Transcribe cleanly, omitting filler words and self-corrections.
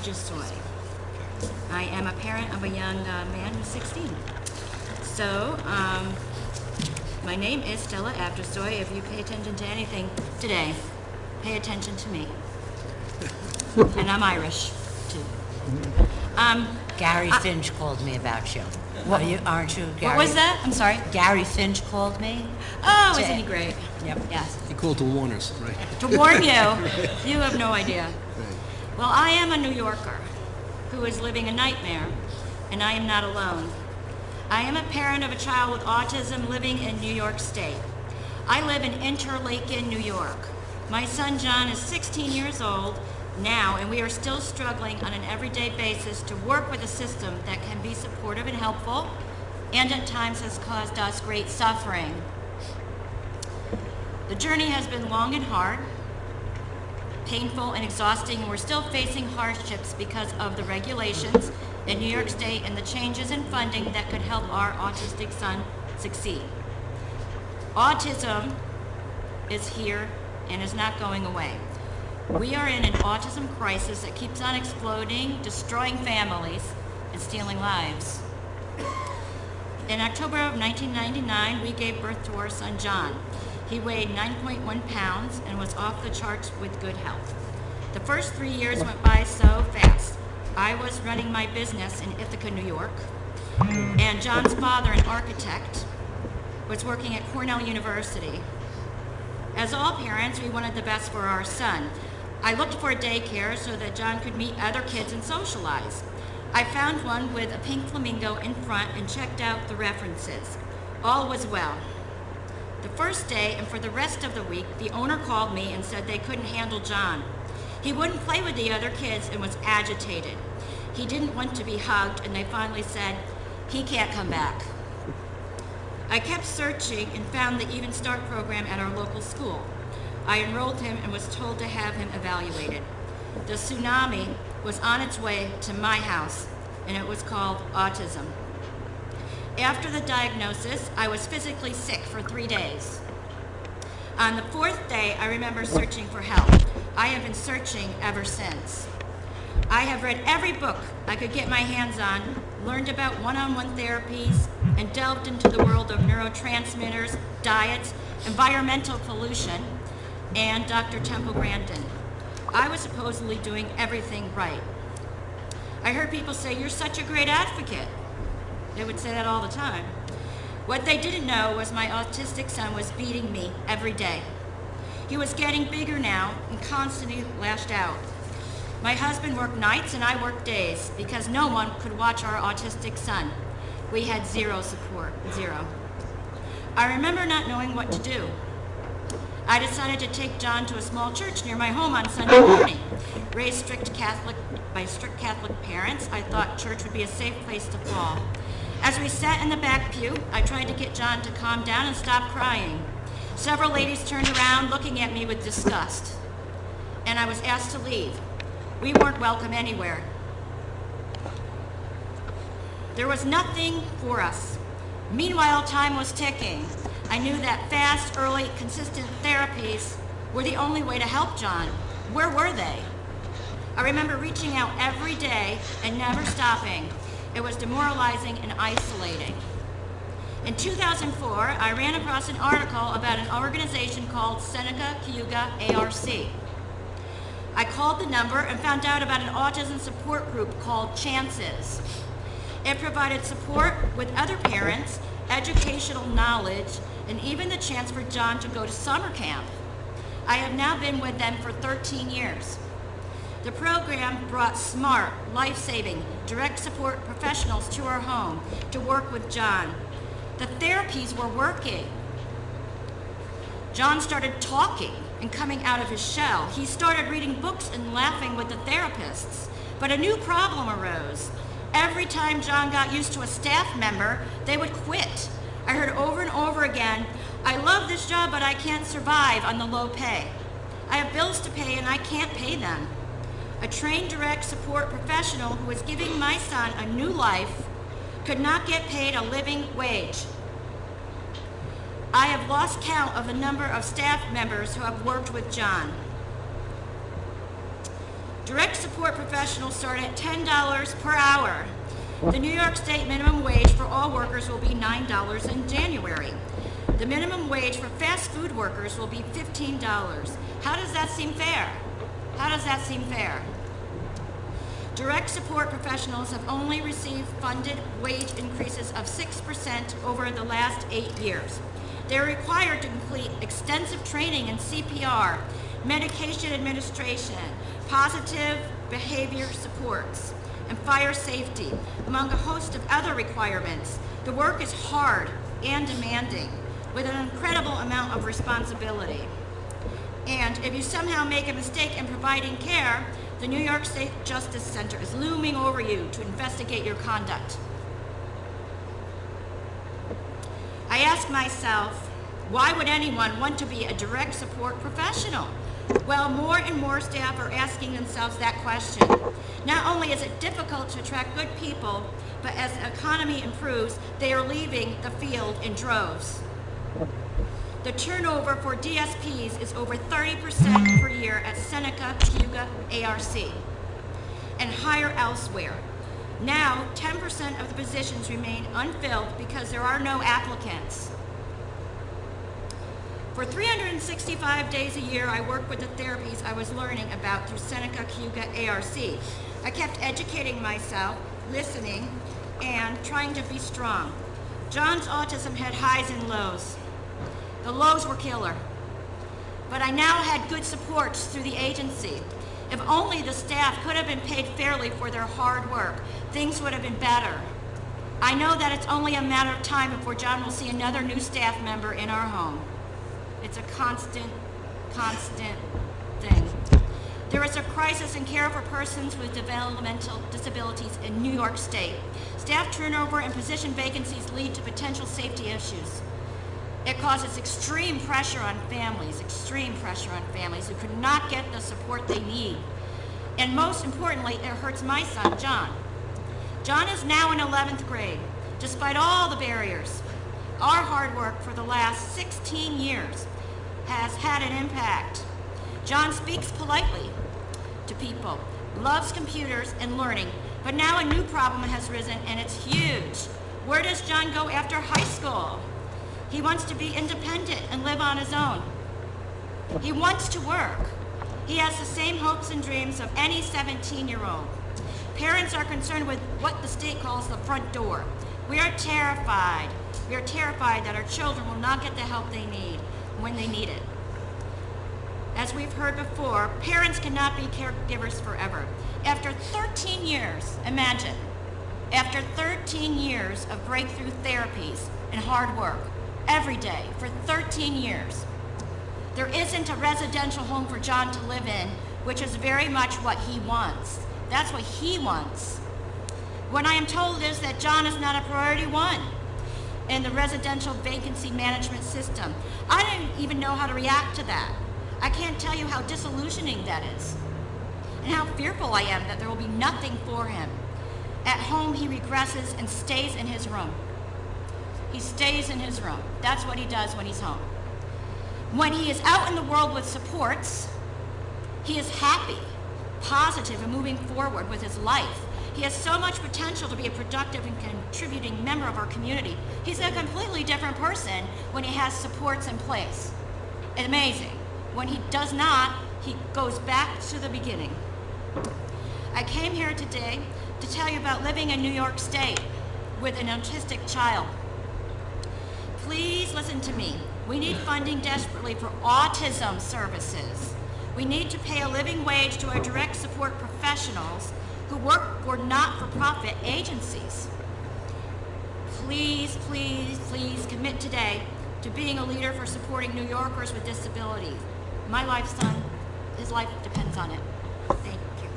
Avcisoy. I am a parent of a young man who's 16. So, my name is Stella Avcisoy. If you pay attention to anything today, pay attention to me. And I'm Irish, too. Gary Finch called me about you. Aren't you, Gary? What was that? I'm sorry? Gary Finch called me. Oh, isn't he great? Yep. Yes. He called to warn us, right? To warn you. You have no idea. Right. Well, I am a New Yorker who is living a nightmare, and I am not alone. I am a parent of a child with autism living in New York State. I live in Interlaken, New York. My son John is 16 years old now, and we are still struggling on an everyday basis to work with a system that can be supportive and helpful, and at times has caused us great suffering. The journey has been long and hard, painful and exhausting, and we're still facing hardships because of the regulations in New York State and the changes in funding that could help our autistic son succeed. Autism is here and is not going away. We are in an autism crisis that keeps on exploding, destroying families, and stealing lives. In October of 1999, we gave birth to our son John. He weighed 9.1 pounds and was off the charts with good health. The first 3 years went by so fast. I was running my business in Ithaca, New York, and John's father, an architect, was working at Cornell University. As all parents, we wanted the best for our son. I looked for a daycare so that John could meet other kids and socialize. I found one with a pink flamingo in front and checked out the references. All was well. The first day and for the rest of the week, the owner called me and said they couldn't handle John. He wouldn't play with the other kids and was agitated. He didn't want to be hugged, and they finally said, he can't come back. I kept searching and found the Even Start program at our local school. I enrolled him and was told to have him evaluated. The tsunami was on its way to my house, and it was called autism. After the diagnosis, I was physically sick for 3 days. On the 4th day, I remember searching for help. I have been searching ever since. I have read every book I could get my hands on, learned about one-on-one therapies, and delved into the world of neurotransmitters, diets, environmental pollution, and Dr. Temple Grandin. I was supposedly doing everything right. I heard people say, you're such a great advocate. They would say that all the time. What they didn't know was my autistic son was beating me every day. He was getting bigger now and constantly lashed out. My husband worked nights and I worked days because no one could watch our autistic son. We had zero support, zero. I remember not knowing what to do. I decided to take John to a small church near my home on Sunday morning. Raised by strict Catholic parents, I thought church would be a safe place to fall. As we sat in the back pew, I tried to get John to calm down and stop crying. Several ladies turned around looking at me with disgust, and I was asked to leave. We weren't welcome anywhere. There was nothing for us. Meanwhile, time was ticking. I knew that fast, early, consistent therapies were the only way to help John. Where were they? I remember reaching out every day and never stopping. It was demoralizing and isolating. In 2004, I ran across an article about an organization called Seneca Cayuga ARC. I called the number and found out about an autism support group called Chances. It provided support with other parents, educational knowledge, and even the chance for John to go to summer camp. I have now been with them for 13 years. The program brought smart, life-saving, direct support professionals to our home to work with John. The therapies were working. John started talking and coming out of his shell. He started reading books and laughing with the therapists. But a new problem arose. Every time John got used to a staff member, they would quit. I heard over and over again, I love this job, but I can't survive on the low pay. I have bills to pay and I can't pay them. A trained direct support professional who was giving my son a new life could not get paid a living wage. I have lost count of the number of staff members who have worked with John. Direct support professionals start at $10 per hour. The New York State minimum wage for all workers will be $9 in January. The minimum wage for fast food workers will be $15. How does that seem fair? How does that seem fair? Direct support professionals have only received funded wage increases of 6% over the last 8 years. They're required to complete extensive training in CPR, medication administration, positive behavior supports, and fire safety, among a host of other requirements. The work is hard and demanding, with an incredible amount of responsibility. And if you somehow make a mistake in providing care, the New York State Justice Center is looming over you to investigate your conduct. I ask myself, why would anyone want to be a direct support professional? Well, more and more staff are asking themselves that question. Not only is it difficult to attract good people, but as the economy improves, they are leaving the field in droves. The turnover for DSPs is over 30% per year at Seneca Cayuga ARC and higher elsewhere. Now, 10% of the positions remain unfilled because there are no applicants. For 365 days a year, I worked with the therapies I was learning about through Seneca Cayuga ARC. I kept educating myself, listening, and trying to be strong. John's autism had highs and lows. The lows were killer. But I now had good supports through the agency. If only the staff could have been paid fairly for their hard work, things would have been better. I know that it's only a matter of time before John will see another new staff member in our home. It's a constant thing. There is a crisis in care for persons with developmental disabilities in New York State. Staff turnover and position vacancies lead to potential safety issues. It causes extreme pressure on families who could not get the support they need. And most importantly, it hurts my son, John. John is now in 11th grade. Despite all the barriers, our hard work for the last 16 years has had an impact. John speaks politely to people, loves computers and learning, but now a new problem has risen and it's huge. Where does John go after high school? He wants to be independent and live on his own. He wants to work. He has the same hopes and dreams of any 17-year-old. Parents are concerned with what the state calls the front door. We are terrified. We are terrified that our children will not get the help they need when they need it. As we've heard before, parents cannot be caregivers forever. After 13 years, imagine, after 13 years of breakthrough therapies and hard work, every day for 13 years, there isn't a residential home for John to live in, which is very much what he wants. That's what he wants. What I am told is that John is not a priority one in the residential vacancy management system. I don't even know how to react to that. I can't tell you how disillusioning that is, and how fearful I am that there will be nothing for him. At home, he regresses and stays in his room. He stays in his room. That's what he does when he's home. When he is out in the world with supports, he is happy, positive, and moving forward with his life. He has so much potential to be a productive and contributing member of our community. He's a completely different person when he has supports in place. It's amazing. When he does not, he goes back to the beginning. I came here today to tell you about living in New York State with an autistic child. Please listen to me. We need funding desperately for autism services. We need to pay a living wage to our direct support professionals who work for not-for-profit agencies. Please, please, please commit today to being a leader for supporting New Yorkers with disabilities. My life, son, his life depends on it. Thank you.